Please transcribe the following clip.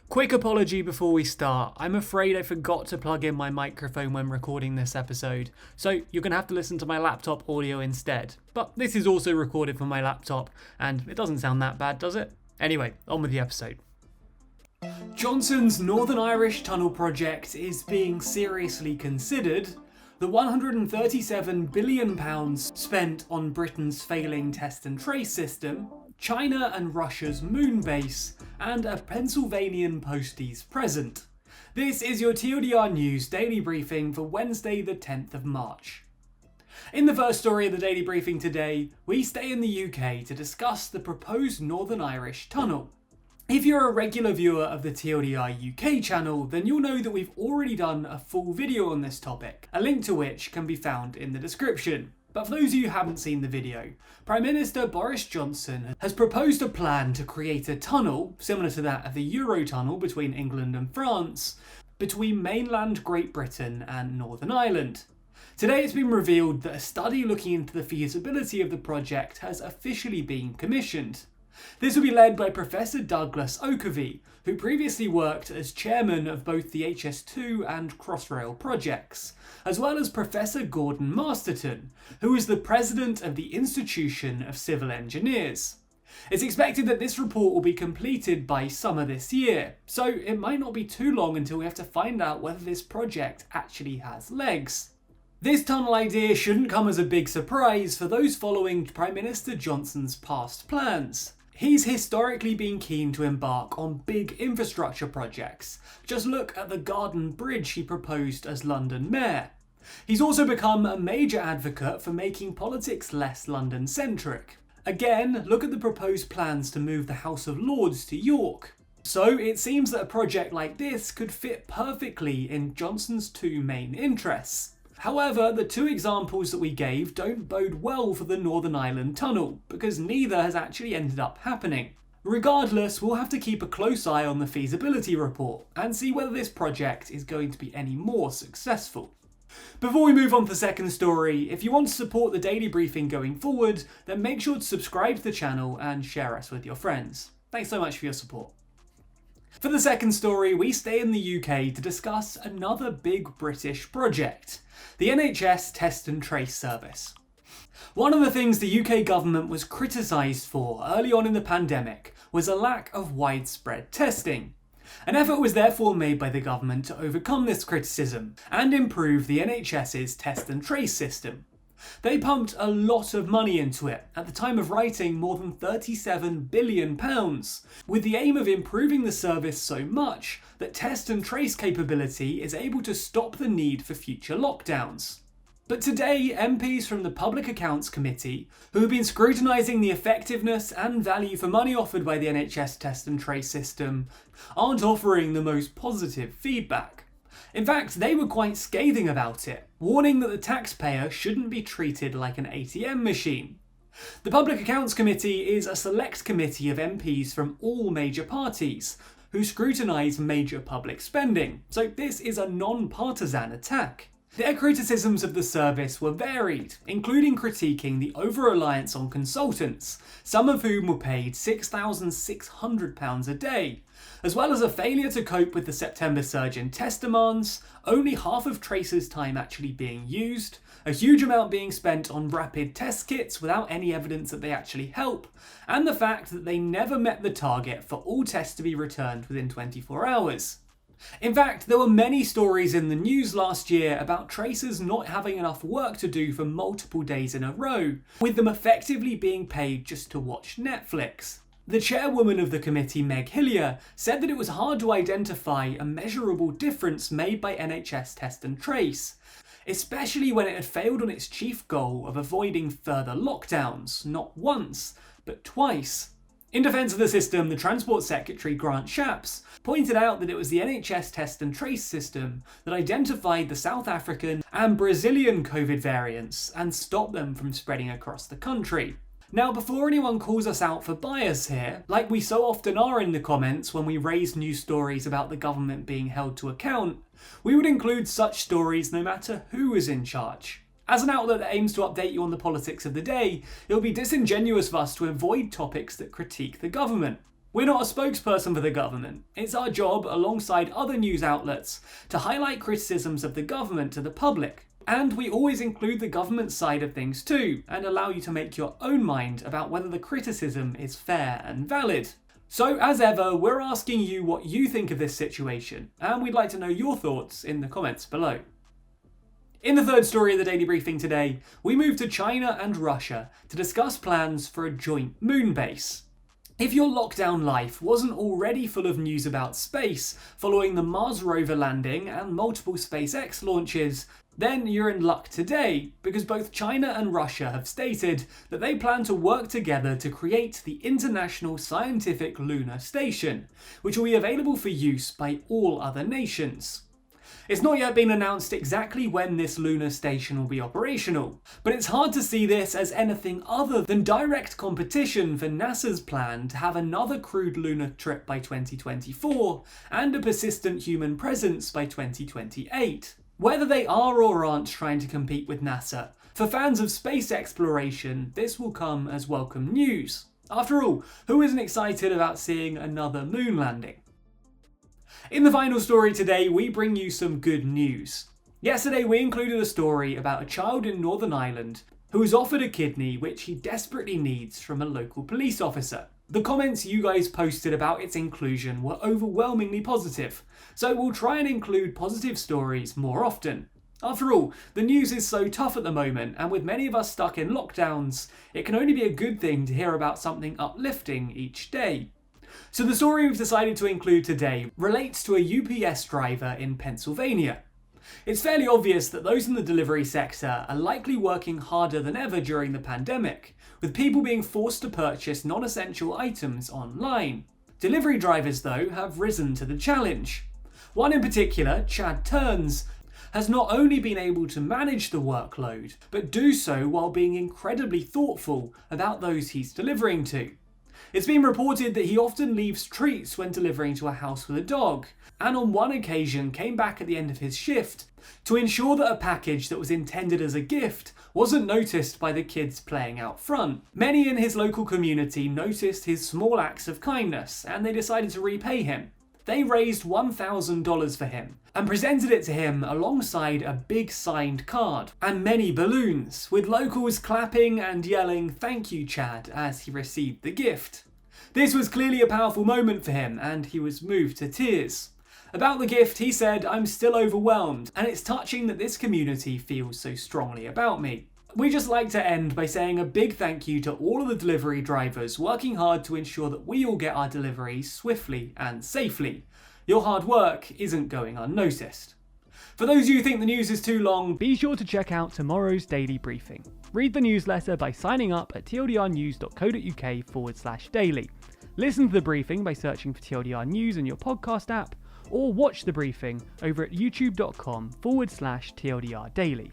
Quick apology before we start. I'm afraid I forgot to plug in my microphone when recording this episode, so you're going to have to listen to my laptop audio instead. But this is also recorded from my laptop, and it doesn't sound that bad, does it? Anyway, on with the episode. Johnson's Northern Irish Tunnel project is being seriously considered. The £137 billion spent on Britain's failing test and trace system, China and Russia's moon base, and a Pennsylvanian Posties present. This is your TLDR News Daily Briefing for Wednesday the 10th of March. In the first story of the Daily Briefing today, we stay in the UK to discuss the proposed Northern Irish Tunnel. If you're a regular viewer of the TLDR UK channel, then you'll know that we've already done a full video on this topic, a link to which can be found in the description. But for those of you who haven't seen the video, Prime Minister Boris Johnson has proposed a plan to create a tunnel, similar to that of the Eurotunnel between England and France, between mainland Great Britain and Northern Ireland. Today it's been revealed that a study looking into the feasibility of the project has officially been commissioned. This will be led by Professor Douglas Oakervie, who previously worked as chairman of both the HS2 and Crossrail projects, as well as Professor Gordon Masterton, who is the president of the Institution of Civil Engineers. It's expected that this report will be completed by summer this year, so it might not be too long until we have to find out whether this project actually has legs. This tunnel idea shouldn't come as a big surprise for those following Prime Minister Johnson's past plans. He's historically been keen to embark on big infrastructure projects. Just look at the Garden Bridge he proposed as London Mayor. He's also become a major advocate for making politics less London-centric. Again, look at the proposed plans to move the House of Lords to York. So it seems that a project like this could fit perfectly in Johnson's two main interests. However, the two examples that we gave don't bode well for the Northern Ireland Tunnel, because neither has actually ended up happening. Regardless, we'll have to keep a close eye on the feasibility report and see whether this project is going to be any more successful. Before we move on to the second story, if you want to support the Daily Briefing going forward, then make sure to subscribe to the channel and share us with your friends. Thanks so much for your support. For the second story, we stay in the UK to discuss another big British project, the NHS Test and Trace service. One of the things the UK government was criticised for early on in the pandemic was a lack of widespread testing. An effort was therefore made by the government to overcome this criticism and improve the NHS's test and trace system. They pumped a lot of money into it, at the time of writing more than £37 billion, with the aim of improving the service so much that test and trace capability is able to stop the need for future lockdowns. But today, MPs from the Public Accounts Committee, who have been scrutinising the effectiveness and value for money offered by the NHS test and trace system, aren't offering the most positive feedback. In fact, they were quite scathing about it, warning that the taxpayer shouldn't be treated like an ATM machine. The Public Accounts Committee is a select committee of MPs from all major parties, who scrutinise major public spending, so this is a non-partisan attack. Their criticisms of the service were varied, including critiquing the over-reliance on consultants, some of whom were paid £6,600 a day, as well as a failure to cope with the September surge in test demands, only half of Trace's time actually being used, a huge amount being spent on rapid test kits without any evidence that they actually help, and the fact that they never met the target for all tests to be returned within 24 hours. In fact, there were many stories in the news last year about tracers not having enough work to do for multiple days in a row, with them effectively being paid just to watch Netflix. The chairwoman of the committee, Meg Hillier, said that it was hard to identify a measurable difference made by NHS Test and Trace, especially when it had failed on its chief goal of avoiding further lockdowns, not once, but twice. In defence of the system, the Transport Secretary Grant Shapps pointed out that it was the NHS Test and Trace system that identified the South African and Brazilian COVID variants and stopped them from spreading across the country. Now, before anyone calls us out for bias here, like we so often are in the comments when we raise news stories about the government being held to account, we would include such stories no matter who is in charge. As an outlet that aims to update you on the politics of the day, it would be disingenuous of us to avoid topics that critique the government. We're not a spokesperson for the government. It's our job, alongside other news outlets, to highlight criticisms of the government to the public. And we always include the government side of things too, and allow you to make your own mind about whether the criticism is fair and valid. So as ever, we're asking you what you think of this situation, and we'd like to know your thoughts in the comments below. In the third story of the Daily Briefing today, we move to China and Russia to discuss plans for a joint moon base. If your lockdown life wasn't already full of news about space following the Mars rover landing and multiple SpaceX launches, then you're in luck today, because both China and Russia have stated that they plan to work together to create the International Scientific Lunar Station, which will be available for use by all other nations. It's not yet been announced exactly when this lunar station will be operational, but it's hard to see this as anything other than direct competition for NASA's plan to have another crewed lunar trip by 2024 and a persistent human presence by 2028. Whether they are or aren't trying to compete with NASA, for fans of space exploration, this will come as welcome news. After all, who isn't excited about seeing another moon landing? In the final story today, we bring you some good news. Yesterday we included a story about a child in Northern Ireland who was offered a kidney which he desperately needs from a local police officer. The comments you guys posted about its inclusion were overwhelmingly positive, so we'll try and include positive stories more often. After all, the news is so tough at the moment, and with many of us stuck in lockdowns, it can only be a good thing to hear about something uplifting each day. So the story we've decided to include today relates to a UPS driver in Pennsylvania. It's fairly obvious that those in the delivery sector are likely working harder than ever during the pandemic, with people being forced to purchase non-essential items online. Delivery drivers, though, have risen to the challenge. One in particular, Chad Turns, has not only been able to manage the workload, but do so while being incredibly thoughtful about those he's delivering to. It's been reported that he often leaves treats when delivering to a house with a dog, and on one occasion came back at the end of his shift to ensure that a package that was intended as a gift wasn't noticed by the kids playing out front. Many in his local community noticed his small acts of kindness, and they decided to repay him. They raised $1,000 for him and presented it to him alongside a big signed card and many balloons, with locals clapping and yelling "Thank you, Chad," as he received the gift. This was clearly a powerful moment for him, and he was moved to tears. About the gift, he said, "I'm still overwhelmed, and it's touching that this community feels so strongly about me." We just like to end by saying a big thank you to all of the delivery drivers working hard to ensure that we all get our deliveries swiftly and safely. Your hard work isn't going unnoticed. For those of you who think the news is too long, be sure to check out tomorrow's Daily Briefing. Read the newsletter by signing up at tldrnews.co.uk/daily. Listen to the briefing by searching for TLDR News in your podcast app, or watch the briefing over at youtube.com/TLDR Daily.